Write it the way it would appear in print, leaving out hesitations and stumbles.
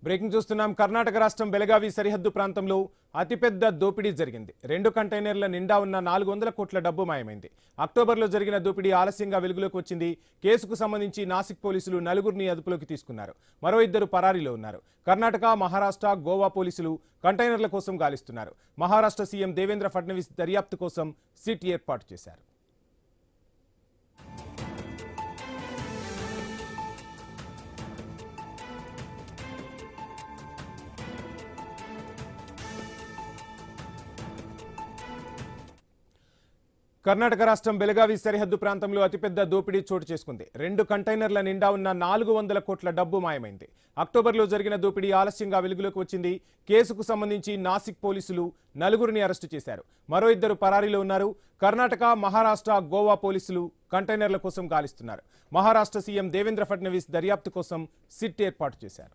Breaking చూస్తున్నాం. కర్ణాటక రాష్ట్రం బెళగావి సరిహద్దు ప్రాంతంలో అతిపెద్ద దోపిడీ జరిగింది. 2 కంటైనర్ల నిండా ఉన్న 400 కోట్ల డబ్బు మాయమైంది. అక్టోబర్లో జరిగిన దోపిడీ ఆలస్యంగా వెలుగులోకి వచ్చింది. కేసుకు సంబంధించి నాసిక్ పోలీసులు 4గురిని అదుపులోకి తీసుకున్నారు. మరో 2 పరారీలో ఉన్నారు. కర్ణాటక, మహారాష్ట్ర, గోవా పోలీసులు కంటైనర్ల కోసం గాలిస్తున్నారు. మహారాష్ట్ర సీఎం దేవేంద్ర ఫడ్నవీస్ దర్యాప్తు కోసం సిట్ ఏర్పాటు చేశారు. కర్ణాటక రాష్ట్రం బెళగావి సరిహద్దు ప్రాంతంలో అతిపెద్ద దోపిడీ చోటు చేసుకుంది. 2 కంటైనర్ల నిండా ఉన్న 400 కోట్ల డబ్బు మాయమైంది. అక్టోబర్లో జరిగిన దోపిడీ ఆలస్యంగా వెలుగులోకి వచ్చింది. కేసుకు సంబంధించి నాసిక్ పోలీసులు 4గురిని అరెస్టు చేశారు. మరో 2 పరారీలో ఉన్నారు. కర్ణాటక, మహారాష్ట్ర, గోవా పోలీసులు కంటైనర్ల కోసం గాలిస్తున్నారు. మహారాష్ట్ర సీఎం దేవేంద్ర ఫడ్నవీస్ దర్యాప్తు కోసం సిట్ ఏర్పాటు చేశారు.